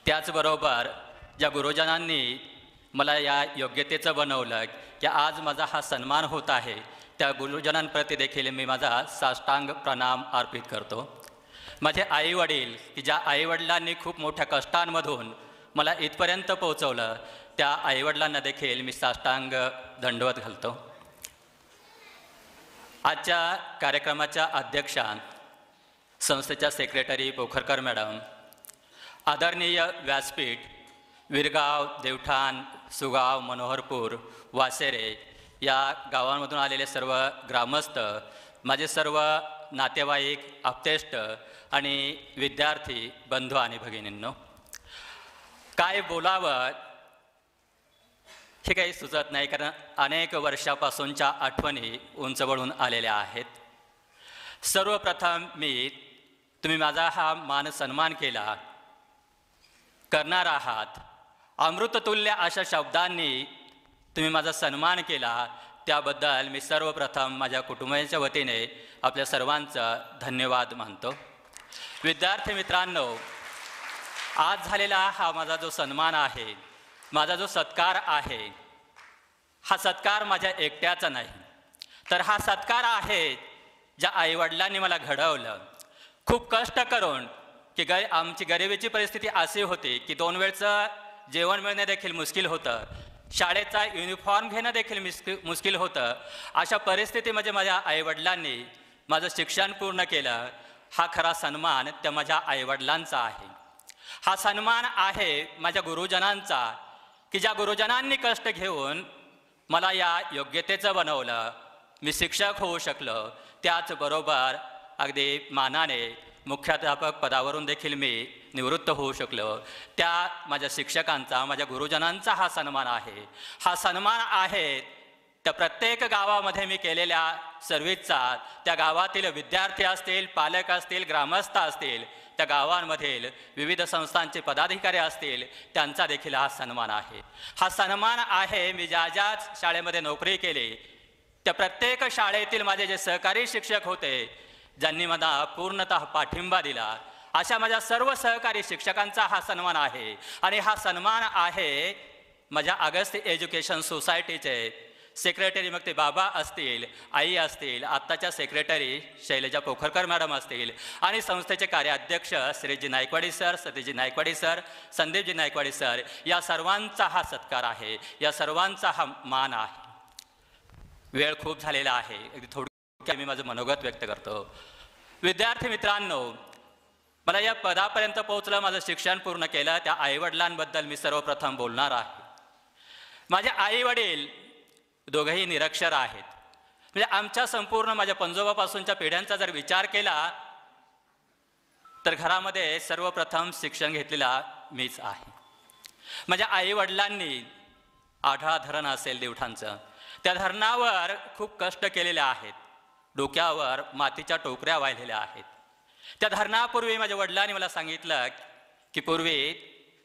त्याचबरोबर ज्या गुरुजनांनी मला या योग्यतेचं बनवलं की आज माझा हा सन्मान होत आहे, त्या गुरुजनांप्रती देखील मी माझा साष्टांग प्रणाम अर्पित करतो. माझे आईवडील की ज्या आईवडिलांनी खूप मोठ्या कष्टांमधून मला इथपर्यंत पोहोचवलं, त्या आईवडिलांना देखील मी साष्टांग दंडवत घालतो. आजच्या कार्यक्रमाच्या अध्यक्षा संस्थेच्या सेक्रेटरी पोखरकर मॅडम, आदरणीय व्यासपीठ, विरगाव, देवठाण, सुगाव, मनोहरपूर, वासेरे या गावांमधून आलेले सर्व ग्रामस्थ, माझे सर्व नातेवाईक, आप्तेष्ट आणि विद्यार्थी बंधू आणि भगिनींनो, काय बोलावं हे काही सुचत नाही, कारण अनेक वर्षापासूनच्या आठवणी उंचवळून आलेल्या आहेत. सर्वप्रथम तुम्ही माझा हा मान सन्मान केला, करणार आहात. अमृततुल्य अशा शब्दांनी तुम्ही माझा सन्मान केला, त्याबद्दल मी सर्वप्रथम माझ्या कुटुंबाच्या वतीने आपल्या सर्वांचा धन्यवाद मानतो. विद्यार्थी मित्रांनो, आज झालेला हा माझा जो सन्मान आहे, माझा जो सत्कार आहे, हा सत्कार माझ्या एकट्याचा नाही, तर हा सत्कार आहे ज्या आईवडिलांनी मला घडवलं. खूप कष्ट करून की आमची गरिबीची परिस्थिती अशी होती की 2 वेळचं जेवण मिळणं देखील मुश्किल होतं, शाळेचा युनिफॉर्म घेणं देखील मुश्किल होतं. अशा परिस्थितीमध्ये माझ्या आईवडिलांनी माझं शिक्षण पूर्ण केलं. हा खरा सन्मान त्या माझ्या आईवडिलांचा आहे. हा सन्मान आहे माझ्या गुरुजनांचा की ज्या गुरुजनांनी कष्ट घेऊन मला या योग्यतेचं बनवलं, मी शिक्षक होऊ शकलो. त्याचबरोबर अगदी मानाने मुख्याध्यापक पदावरून देखील मी निवृत्त होऊ शकलो. त्या माझ्या शिक्षकांचा, माझ्या गुरुजनांचा हा सन्मान आहे. हा सन्मान आहे त्या प्रत्येक गावामध्ये मी केलेल्या सर्व्हिसचा, त्या गावातील विद्यार्थी असतील, पालक असतील, ग्रामस्थ असतील, त्या गावांमधील विविध संस्थांचे पदाधिकारी असतील, त्यांचा देखील हा सन्मान आहे. हा सन्मान आहे मी ज्या ज्या शाळेमध्ये नोकरी केली, त्या प्रत्येक शाळेतील माझे जे सहकारी शिक्षक होते, ज्यांनी मला पूर्णतः पाठिंबा दिला, अशा माझ्या सर्व सहकारी शिक्षकांचा हा सन्मान आहे. आणि हा सन्मान आहे माझ्या अगस्त एज्युकेशन सोसायटीचे सेक्रेटरी, मग ते बाबा असतील, आई असतील, आत्ताच्या सेक्रेटरी शैलजा पोखरकर मॅडम असतील, आणि संस्थेचे कार्याध्यक्ष Shriji Naikwadi sir, Satiji Naikwadi sir, Sandeepji Naikwadi sir, या सर्वांचा हा सत्कार आहे, या सर्वांचा हा मान आहे. वेळ खूप झालेला आहे, अगदी थोडक्यात मी माझं मनोगत व्यक्त करतो. विद्यार्थी मित्रांनो, मला या पदापर्यंत पोहोचलं, माझं शिक्षण पूर्ण केलं, त्या आईवडिलांबद्दल मी सर्वप्रथम बोलणार आहे. माझे आईवडील दोघंही निरक्षर आहेत. म्हणजे आमच्या संपूर्ण माझ्या पंजोबापासूनच्या पिढ्यांचा जर विचार केला तर घरामध्ये सर्वप्रथम शिक्षण घेतलेला मीच आहे. माझ्या आईवडिलांनी आढळा धरण असेल देवठाणचं, त्या धरणावर खूप कष्ट केलेले आहेत. डोक्यावर मातीच्या टोकऱ्या वाहिलेल्या आहेत. त्या धरणापूर्वी माझ्या वडिलांनी मला सांगितलं की पूर्वी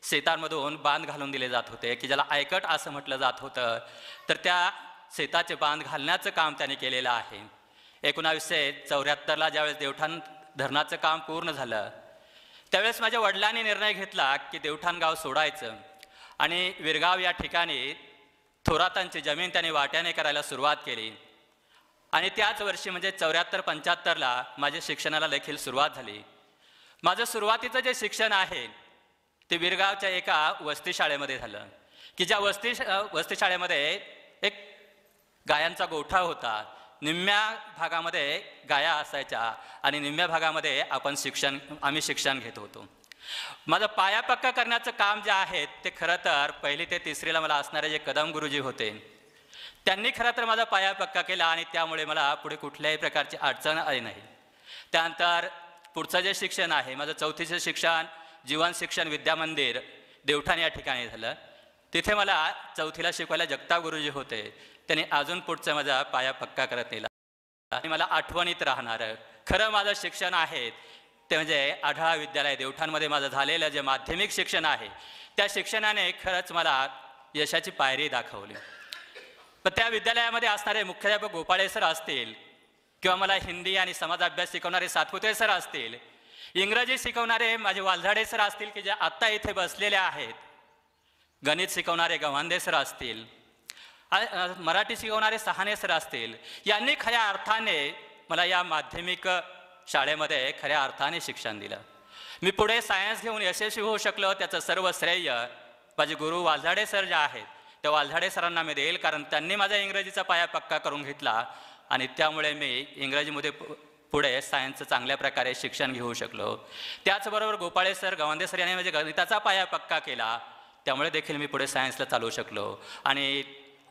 शेतांमधून बांध घालून दिले जात होते, की ज्याला आयकट असं म्हटलं जात होतं. तर त्या शेताचे बांध घालण्याचं काम त्यांनी केलेलं आहे. 1974ला ज्यावेळेस देवठाण धरणाचं काम पूर्ण झालं, त्यावेळेस माझ्या वडिलांनी निर्णय घेतला की देवठाण गाव सोडायचं आणि विरगाव या ठिकाणी थोरातांची जमीन त्यांनी वाट्याने करायला सुरुवात केली. आणि त्याच वर्षी म्हणजे 74-75ला माझ्या शिक्षणाला देखील सुरुवात झाली. माझं सुरुवातीचं जे शिक्षण आहे ते विरगावच्या एका वस्ती शाळेमध्ये झालं, की ज्या वस्ती शाळेमध्ये एक गायांचा गोठा होता. निम्म्या भागामध्ये गाया असायच्या आणि निम्म्या भागामध्ये आम्ही शिक्षण घेत होतो. माझं पाया पक्का करण्याचं काम जे आहे ते खरं तर 1ली ते 3रीला मला असणारे जे कदम गुरुजी होते, त्यांनी खरं तर माझा पाया पक्का केला आणि त्यामुळे मला पुढे कुठल्याही प्रकारची अडचण आली नाही. त्यानंतर पुढचं जे शिक्षण आहे, माझं 4थीचं शिक्षण जीवन शिक्षण विद्यामंदिर देवठाण या ठिकाणी झालं. तिथे मला 4थीला शिकवायला जगताप गुरुजी होते. त्यांनी अजून पुढचा माझा पाया पक्का करत नेला आणि मला आठवणीत राहणारं खरं माझं शिक्षण आहे ते म्हणजे आढळा विद्यालय देवठाणमध्ये माझं झालेलं जे माध्यमिक शिक्षण आहे, त्या शिक्षणाने खरंच मला यशाची पायरी दाखवली. पण त्या विद्यालयामध्ये असणारे मुख्याध्यापक गोपाळे सर असतील किंवा मला हिंदी आणि समाज अभ्यास शिकवणारे सातपुते सर असतील, इंग्रजी शिकवणारे माझे वालझाडे सर असतील की जे आत्ता इथे बसलेले आहेत, गणित शिकवणारे गव्हांदे सर असतील, मराठी शिकवणारे सहाने सर असतील, यांनी खऱ्या अर्थाने मला या माध्यमिक शाळेमध्ये खऱ्या अर्थाने शिक्षण दिलं. मी पुढे सायन्स घेऊन यशस्वी होऊ शकलो त्याचं सर्व श्रेय माझे गुरु वालझाडे सर जे आहेत त्या वालझाडे सरांना मी देईल, कारण त्यांनी माझा इंग्रजीचा पाया पक्का करून घेतला आणि त्यामुळे मी इंग्रजीमध्ये पुढे सायन्सचं चांगल्या प्रकारे शिक्षण घेऊ शकलो. त्याचबरोबर गोपाळे सर, गव्हांदे सर यांनी माझ्या गणिताचा पाया पक्का केला, त्यामुळे देखील मी पुढे सायन्सला चालवू शकलो. आणि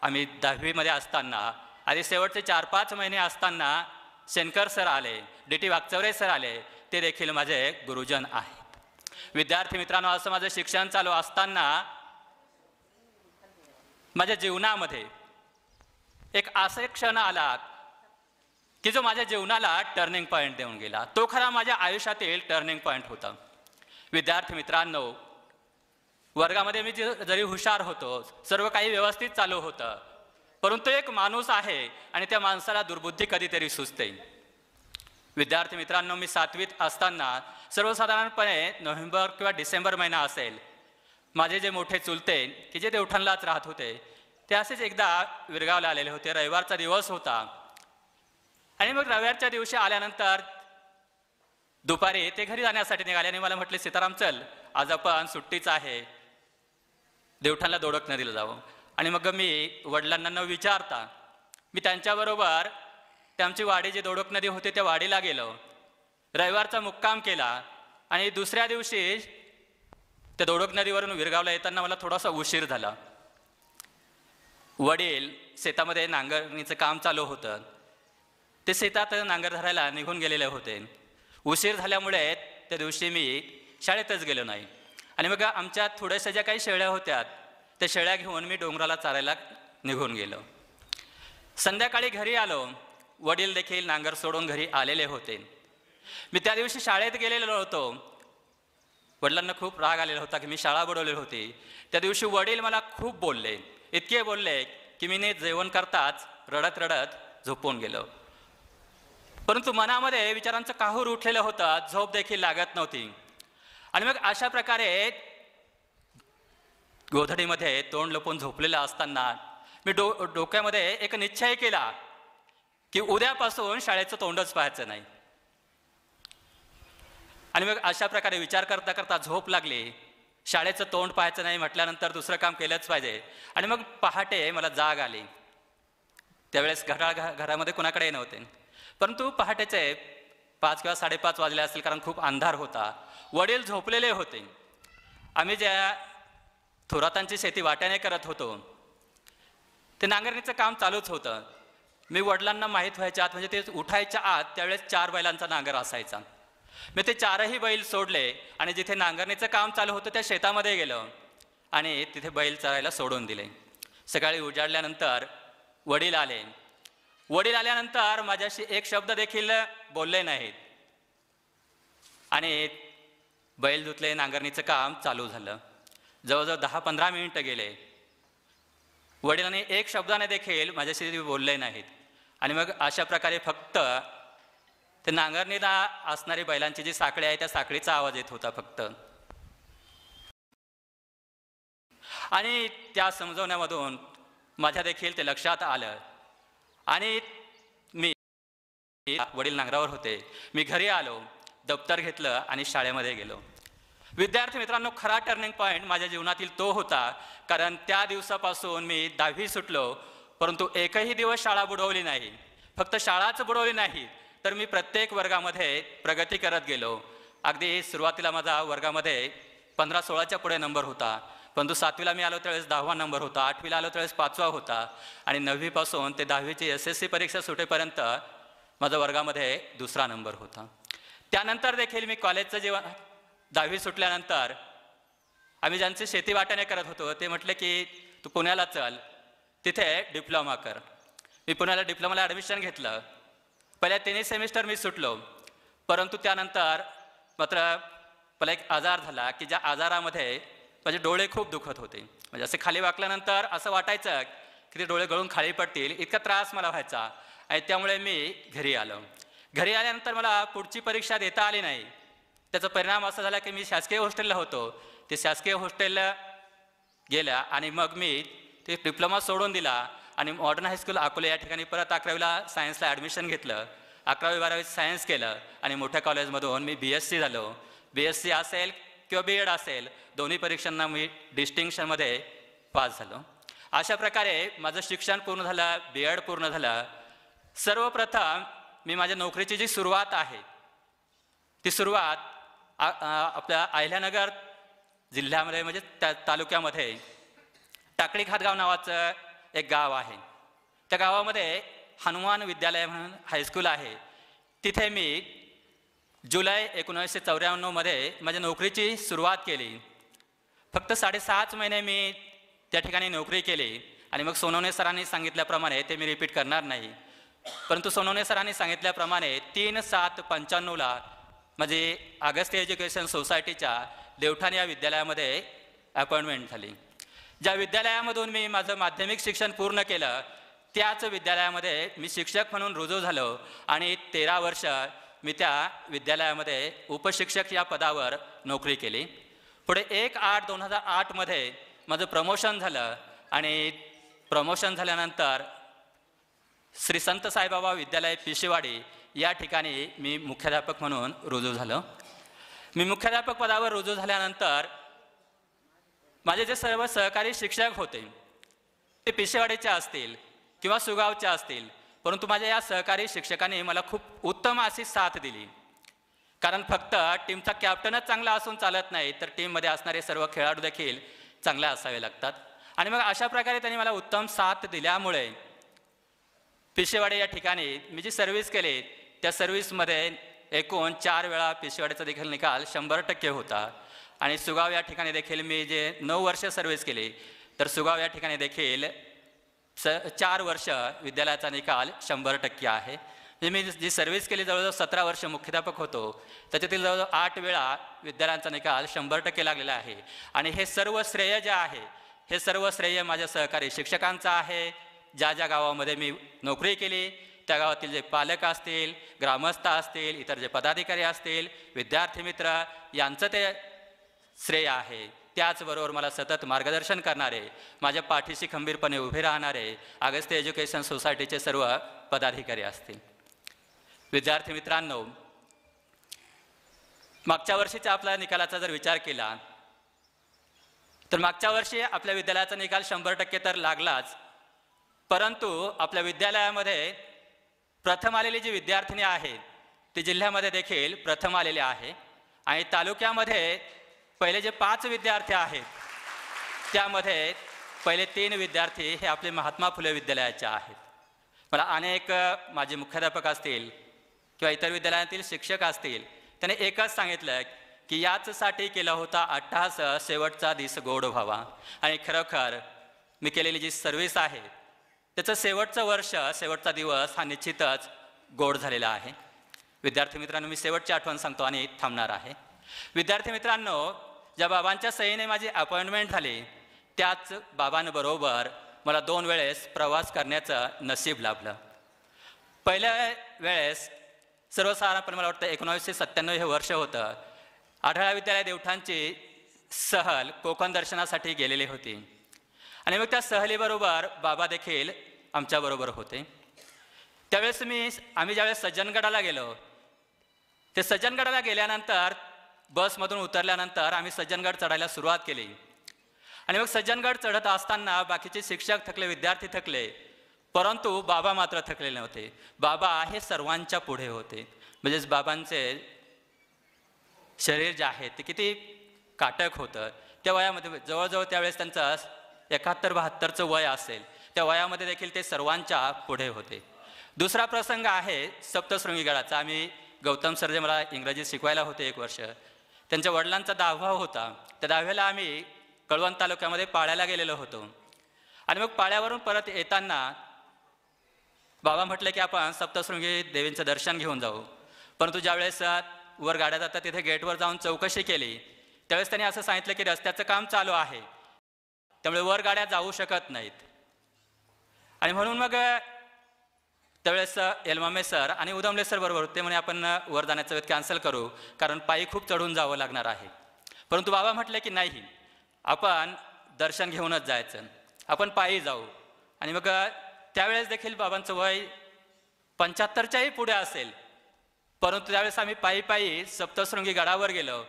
आम्ही 10वीमध्ये असताना आधी शेवटचे 4-5 महिने असताना शेनकर सर आले, DT वागचौरे सर आले, ते देखील माझे गुरुजन आहेत. विद्यार्थी मित्रांनो, असं माझं शिक्षण चालू असताना माझ्या जीवनामध्ये एक असा क्षण आला की जो माझ्या जीवनाला टर्निंग पॉईंट देऊन गेला. तो खरा माझ्या आयुष्यातील टर्निंग पॉईंट होता. विद्यार्थी मित्रांनो, वर्गामध्ये मी जरी हुशार होतो, सर्व काही व्यवस्थित चालू होतं, परंतु एक माणूस आहे आणि त्या माणसाला दुर्बुद्धी कधीतरी सुचते. विद्यार्थी मित्रांनो, मी 7वीत असताना सर्वसाधारणपणे नोव्हेंबर किंवा डिसेंबर महिना असेल, माझे जे मोठे चुलते की जे देवठाणलाच राहत होते ते असेच एकदा विरगावला आलेले होते. रविवारचा दिवस होता आणि मग रविवारच्या दिवशी आल्यानंतर दुपारी ते घरी जाण्यासाठी निघाले आणि मला म्हटले, सीताराम चल आज आपण सुट्टीच आहे, देवठाणला दोडक नदीला जावं. आणि मग मी वडिलांना न विचारता मी त्यांच्याबरोबर ते आमची वाडी जी दोडक नदी होती त्या वाडीला गेलो, रविवारचा मुक्काम केला आणि दुसऱ्या दिवशी त्या दोडक नदीवरून विरगावला येताना मला थोडासा उशीर झाला. वडील शेतामध्ये नांगरणीचं काम चालू होतं, ते शेतात नांगर धरायला निघून गेलेले होते. उशीर झाल्यामुळे त्या दिवशी मी शाळेतच गेलो नाही आणि मग आमच्या थोड्याशा ज्या काही शेळ्या होत्या त्या शेळ्या घेऊन मी डोंगराला चारायला निघून गेलो. संध्याकाळी घरी आलो, वडील देखील नांगर सोडून घरी आलेले होते. मी त्या दिवशी शाळेत गेलेलो होतो. वडिलांना खूप राग आलेला होता की मी शाळा बुडवलेली होती. त्या दिवशी वडील मला खूप बोलले, इतके बोलले की मी जेवण करताच रडत रडत झोपून गेलो. परंतु मनामध्ये विचारांचं काहूर उठलेलं होतं, झोप देखील लागत नव्हती. आणि मग अशा प्रकारे गोधडीमध्ये तोंड लपून झोपलेलं असताना मी डोक्यामध्ये एक निश्चय केला की उद्यापासून शाळेचं तोंडच पाहायचं नाही. आणि मग अशा प्रकारे विचार करता करता झोप लागली. शाळेचं तोंड पाहायचं नाही म्हटल्यानंतर दुसरं काम केलंच पाहिजे. आणि मग पहाटे मला जाग आली. त्यावेळेस घरामध्ये कुणाकडे नव्हते, परंतु पहाटेचे 5 किंवा 5:30 वाजले असतील, कारण खूप अंधार होता. वडील झोपलेले होते. आम्ही ज्या थोरातांची शेती वाट्याने करत होतो ते नांगरणीचं काम चालूच होतं. मी वडिलांना माहीत व्हायच्या आत, म्हणजे ते उठायच्या आत त्यावेळेस 4 बैलांचा नांगर असायचा. मी ते 4ही बैल सोडले आणि जिथे नांगरणीचं काम चालू होतं त्या शेतामध्ये गेलो आणि तिथे बैल चरायला सोडून दिले. सकाळी उजाडल्यानंतर वडील आले. वडील आल्यानंतर माझ्याशी एक शब्द देखील बोलले नाहीत आणि बैल धुतले, नांगरणीचं काम चालू झालं. जवळजवळ 10-15 मिनिटं गेले. वडिलांनी एक शब्दाने देखील माझ्याशी बोलले नाहीत. आणि मग अशा प्रकारे फक्त ते नांगरणीला असणारी बैलांची जी साखळी आहे त्या साखळीचा आवाज येत होता फक्त. आणि त्या समजवण्यामधून माझ्या देखील ते लक्षात आलं आणि मी वडील नांगरावर होते. मी घरी आलो, दप्तर घेतलं आणि शाळेमध्ये गेलो. विद्यार्थी मित्रांनो, खरा टर्निंग पॉईंट माझ्या जीवनातील तो होता, कारण त्या दिवसापासून मी 10वी सुटलो, परंतु एकही दिवस शाळा बुडवली नाही. फक्त शाळाच बुडवली नाही तर मी प्रत्येक वर्गामध्ये प्रगती करत गेलो. अगदी सुरुवातीला माझा वर्गामध्ये 15-16च्या पुढे नंबर होता, परंतु 7वीला मी आलो त्यावेळेस 10वा नंबर होता, 8वीला आलो त्यावेळेस 5वा होता आणि 9वीपासून ते 10वीची SSC परीक्षा सुटेपर्यंत माझा वर्गामध्ये 2रा नंबर होता. त्यानंतर देखील मी कॉलेजचं जेव्हा 10वी सुटल्यानंतर आम्ही ज्यांची शेती वाट्याने करत होतो ते म्हटले की तू पुण्याला चल, तिथे डिप्लोमा कर. मी पुण्याला डिप्लोमाला ॲडमिशन घेतलं. पहिल्या 3 सेमिस्टर मी सुटलो, परंतु त्यानंतर मात्र मला एक आजार झाला की ज्या आजारामध्ये माझे डोळे खूप दुखत होते. म्हणजे असे खाली वाकल्यानंतर असं वाटायचं की ते डोळे गळून खाली पडतील, इतका त्रास मला व्हायचा. आणि त्यामुळे मी घरी आलो. घरी आल्यानंतर मला पुढची परीक्षा देता आली नाही. त्याचा परिणाम असा झाला की मी शासकीय हॉस्टेलला होतो, ते शासकीय हॉस्टेलला गेल्या आणि मग मी ते डिप्लोमा सोडून दिला आणि मॉडर्न हायस्कूल अकोले या ठिकाणी परत 11वीला सायन्सला ॲडमिशन घेतलं. 11वी-12वी सायन्स केलं आणि मोठ्या कॉलेजमधून मी BSc झालो. BSc असेल किंवा B.Ed असेल, दोन्ही परीक्षांना मी डिस्टिंक्शनमध्ये पास झालो. अशा प्रकारे माझं शिक्षण पूर्ण झालं, B.Ed पूर्ण झालं. सर्वप्रथम मी माझ्या नोकरीची जी सुरुवात आहे ती सुरुवात आपल्या अहिल्यानगर जिल्ह्यामध्ये म्हणजे त्या तालुक्यामध्ये टाकळी खातगाव नावाचं एक गाव आहे. त्या गावामध्ये हनुमान विद्यालय म्हणून हायस्कूल आहे. तिथे मी जुलै 1994मध्ये माझ्या नोकरीची सुरुवात केली. फक्त 6.5 महिने मी त्या ठिकाणी नोकरी केली आणि मग सोनवणे सरांनी सांगितल्याप्रमाणे ते मी रिपीट करणार नाही, परंतु सोनवणे सरांनी सांगितल्याप्रमाणे 3/7/95ला माझी अगस्त्य एज्युकेशन सोसायटीच्या देवठाण या विद्यालयामध्ये अपॉइंटमेंट झाली. ज्या विद्यालयामधून मी माझं माध्यमिक शिक्षण पूर्ण केलं त्याच विद्यालयामध्ये मी शिक्षक म्हणून रुजू झालो आणि 13 वर्ष मी त्या विद्यालयामध्ये उपशिक्षक या पदावर नोकरी केली. पुढे 1/8/2008मध्ये माझं प्रमोशन झालं आणि प्रमोशन झाल्यानंतर श्री संत साईबाबा विद्यालय पिशेवाडी या ठिकाणी मी मुख्याध्यापक म्हणून रुजू झालो. मी मुख्याध्यापक पदावर रुजू झाल्यानंतर माझे जे सर्व सहकारी शिक्षक होते ते पिशेवाडीचे असतील किंवा सुगावचे असतील, परंतु माझ्या या सहकारी शिक्षकांनी मला खूप उत्तम अशी साथ दिली. कारण फक्त टीमचा कॅप्टनच चांगला असून चालत नाही, तर टीममध्ये असणारे सर्व खेळाडू देखील चांगले असावे लागतात. आणि मग अशा प्रकारे त्यांनी मला उत्तम साथ दिल्यामुळे पिशेवाडी या ठिकाणी मी जी सर्व्हिस केली त्या सर्व्हिसमध्ये एकूण 4 वेळा पिशेवाडीचा देखील निकाल 100% होता. आणि सुगाव या ठिकाणी देखील मी जे 9 वर्ष सर्व्हिस केली तर सुगाव या ठिकाणी देखील 4 वर्ष विद्यालयाचा निकाल 100% आहे. म्हणजे मी जी सर्व्हिस केली जवळजवळ 17 वर्ष मुख्याध्यापक होतो, त्याच्यातील जवळजवळ 8 वेळा विद्यालयांचा निकाल 100% लागलेला आहे. आणि हे सर्व श्रेय जे आहे हे सर्व श्रेय माझ्या सहकारी शिक्षकांचं आहे. ज्या ज्या गावामध्ये मी नोकरी केली त्या गावातील जे पालक असतील, ग्रामस्थ असतील, इतर जे पदाधिकारी असतील, विद्यार्थी मित्र यांचं ते श्रेय आहे. त्याचबरोबर मला सतत मार्गदर्शन करणारे, माझ्या पाठीशी खंबीरपणे उभे राहणारे अगस्त्य एज्युकेशन सोसायटीचे सर्व पदाधिकारी असतील. विद्यार्थी मित्रांनो, मागच्या वर्षीच्या आपल्या निकालाचा जर विचार केला तर मागच्या वर्षी आपल्या विद्यालयाचा निकाल 100% तर लागलाच, परंतु आपल्या विद्यालयामध्ये प्रथम आलेली जी विद्यार्थिनी आहे ती जिल्ह्यामध्ये देखील प्रथम आलेली आहे. आणि तालुक्यामध्ये पहिले जे 5 विद्यार्थी आहेत त्यामध्ये पहिले 3 विद्यार्थी हे आपले महात्मा फुले विद्यालयाचे आहेत. मला अनेक माझे मुख्याध्यापक असतील किंवा इतर विद्यालयातील शिक्षक असतील त्याने एकच सांगितलं की याचसाठी केला होता अट्टहास शेवटचा दिस गोड व्हावा. आणि खरोखर मी केलेली जी सर्व्हिस आहे त्याचं शेवटचं वर्ष, शेवटचा दिवस हा निश्चितच गोड झालेला आहे. विद्यार्थी मित्रांनो, मी शेवटची आठवण सांगतो आणि थांबणार आहे. विद्यार्थी मित्रांनो, ज्या बाबांच्या सहीने माझी अपॉइंटमेंट झाली त्याच बाबांबरोबर मला 2 वेळेस प्रवास करण्याचं नशीब लाभलं. पहिल्या वेळेस सर्वसाधारणपणे मला वाटतं 1997 हे वर्ष होतं. आढळा विद्यालय देवठाणची सहल कोकण दर्शनासाठी गेलेली होती आणि मग त्या सहलीबरोबर बाबा देखील आमच्याबरोबर होते. त्यावेळेस आम्ही ज्यावेळेस सज्जनगडाला गेलो, ते सज्जनगडाला गेल्यानंतर बसमधून उतरल्यानंतर आम्ही सज्जनगड चढायला सुरुवात केली. आणि मग सज्जनगड चढत असताना बाकीचे शिक्षक थकले, विद्यार्थी थकले, परंतु बाबा मात्र थकलेले नव्हते. बाबा हे सर्वांच्या पुढे होते. म्हणजेच बाबांचे शरीर जे आहे ते किती काटक होतं. त्या वयामध्ये जवळजवळ त्यावेळेस त्यांचं 71-72चं वय असेल, त्या वयामध्ये देखील ते सर्वांच्या पुढे होते. दुसरा प्रसंग आहे सप्तशृंगी गडाचा. आम्ही गौतम सर जे मला इंग्रजी शिकवायला होते 1 वर्ष, त्यांच्या वडिलांचा 10वा होता. त्या 10व्याला आम्ही कळवण तालुक्यामध्ये पाळ्याला गेलेलो होतो. आणि मग पाळ्यावरून परत येताना बाबा म्हटले की आपण सप्तशृंगी देवींचं दर्शन घेऊन जाऊ. परंतु ज्यावेळेस वर गाड्या जातात तिथे गेटवर जाऊन चौकशी केली त्यावेळेस त्यांनी असं सांगितलं की रस्त्याचं काम चालू आहे, त्यामुळे वर गाड्या जाऊ शकत नाहीत. आणि म्हणून मग त्यावेळेस एलमामे सर आणि उदमले सर बरोबर होते. म्हणे आपण वर जाण्याचा वेळ कॅन्सल करू, कारण पायी खूप चढून जावं लागणार आहे. परंतु बाबा म्हटले की नाही, आपण दर्शन घेऊनच जायचं, आपण पायी जाऊ. आणि मग त्यावेळेस देखील बाबांचं वय 75च्याही पुढे असेल, परंतु त्यावेळेस आम्ही पायी पायी सप्तशृंगी गडावर गेलो,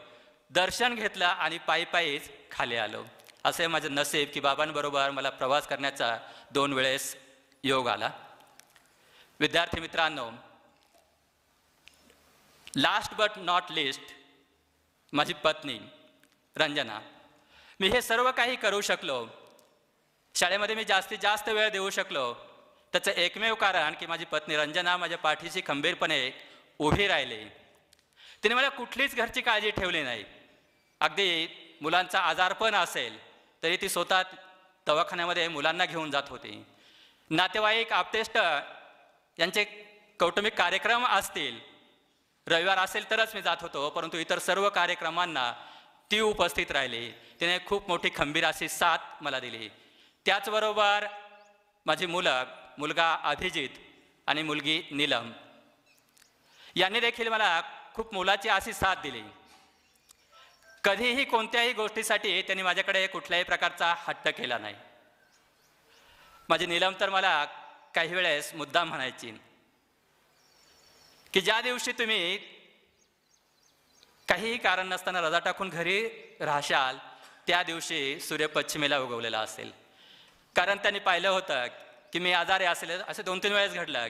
दर्शन घेतलं आणि पायी पायीच खाली आलो. असे माझं नसीब की बाबांबरोबर मला प्रवास करण्याचा 2 वेळेस योग आला. विद्यार्थी मित्रांनो, लास्ट बट नॉट लिस्ट माझी पत्नी रंजना. मी हे सर्व काही करू शकलो, शाळेमध्ये मी जास्तीत जास्त वेळ देऊ शकलो, त्याचं एकमेव कारण की माझी पत्नी रंजना माझ्या पाठीशी खंबीरपणे उभी राहिली. तिने मला कुठलीच घरची काळजी ठेवली नाही. अगदी मुलांचा आजारपण असेल तरी ती स्वतः दवाखान्यामध्ये मुलांना घेऊन जात होती. नातेवाईक आप्तेष्ट यांचे कौटुंबिक कार्यक्रम असतील, रविवार असेल तरच मी जात होतो, परंतु इतर सर्व कार्यक्रमांना ती उपस्थित राहिली. तिने खूप मोठी खंबीर अशी साथ मला दिली. त्याचबरोबर माझी मुलगा अभिजित आणि मुलगी नीलम यांनी देखील मला खूप मोलाची अशी साथ दिली. कधीही कोणत्याही गोष्टीसाठी त्यांनी माझ्याकडे कुठल्याही प्रकारचा हट्ट केला नाही. माझी नीलम तर मला काही वेळेस मुद्दाम म्हणायची की ज्या दिवशी तुम्ही काहीही कारण नसताना रजा टाकून घरी राहशाल, त्या दिवशी सूर्य पश्चिमेला उगवलेला असेल. कारण त्यांनी पाहिलं होतं की मी आजारी असेल. असे 2-3 वेळेस घडलं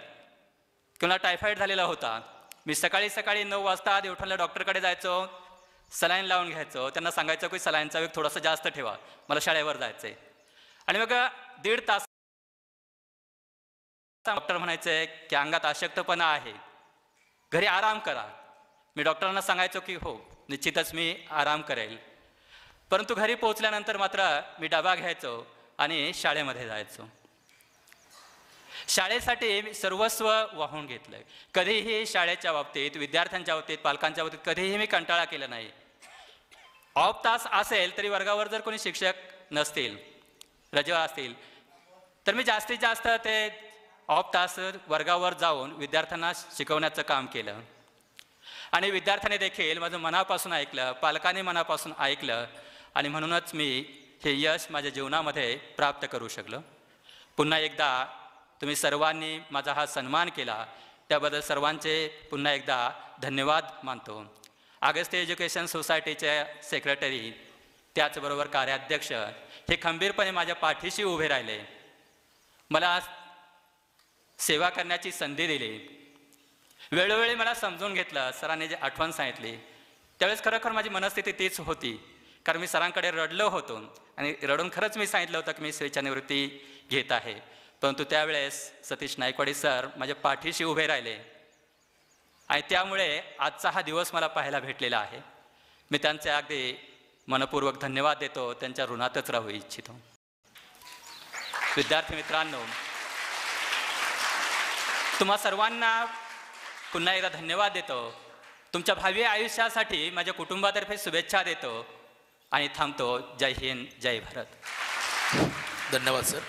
की मला टायफॉईड झालेला होता. मी सकाळी 9 वाजता आधी उठवलं, डॉक्टरकडे जायचो, सलाईन लावून घ्यायचो. त्यांना सांगायचं की सलाईनचा वेग थोडासा जास्त ठेवा, मला शाळेवर जायचं आहे. आणि मग 1.5 तास डॉक्टर म्हणायचे की अंगात अशक्तपणा आहे, घरी आराम करा. मी डॉक्टरांना सांगायचो की हो, निश्चितच मी आराम करेल. परंतु घरी पोहोचल्यानंतर मात्र मी डबा घ्यायचो आणि शाळेमध्ये जायचो. शाळेसाठी मी सर्वस्व वाहून घेतलं. कधीही शाळेच्या बाबतीत, विद्यार्थ्यांच्या बाबतीत, पालकांच्या बाबतीत कधीही मी कंटाळा केला नाही. ऑफ तास असेल तरी वर्गावर जर कोणी शिक्षक नसतील, रजा असतील, तर मी जास्तीत जास्त ते ऑफ तास वर्गावर जाऊन विद्यार्थ्यांना शिकवण्याचं काम केलं. आणि विद्यार्थ्यांनी देखील माझं मनापासून ऐकलं, पालकांनी मनापासून ऐकलं, आणि म्हणूनच मी हे यश माझ्या जीवनामध्ये प्राप्त करू शकलो. पुन्हा एकदा तुम्ही सर्वांनी माझा हा सन्मान केला, त्याबद्दल सर्वांचे पुन्हा एकदा धन्यवाद मानतो. अगस्त्य एज्युकेशन सोसायटीचे सेक्रेटरी, त्याचबरोबर कार्याध्यक्ष हे खंबीरपणे माझ्या पाठीशी उभे राहिले, मला सेवा करण्याची संधी दिली. वेळोवेळी मला समजून घेतलं. सरांनी जे आठवण सांगितली त्यावेळेस खरोखर माझी मनस्थिती तीच होती, कारण मी सरांकडे रडलो होतो आणि रडून खरंच मी सांगितलं होतं की मी स्वेच्छानिवृत्ती घेत आहे. परंतु त्यावेळेस सतीश नायकवाडी सर माझ्या पाठीशी उभे राहिले आणि त्यामुळे आजचा हा दिवस मला पाहायला भेटलेला आहे. मी त्यांचे अगदी मनपूर्वक धन्यवाद देतो, त्यांच्या ऋणातच राहू इच्छितो. विद्यार्थी मित्रांनो, तुम्हा सर्वांना पुन्हा एकदा धन्यवाद देतो. तुमच्या भावी आयुष्यासाठी माझ्या कुटुंबातर्फे शुभेच्छा देतो आणि थांबतो. जय हिंद, जय भारत. धन्यवाद सर.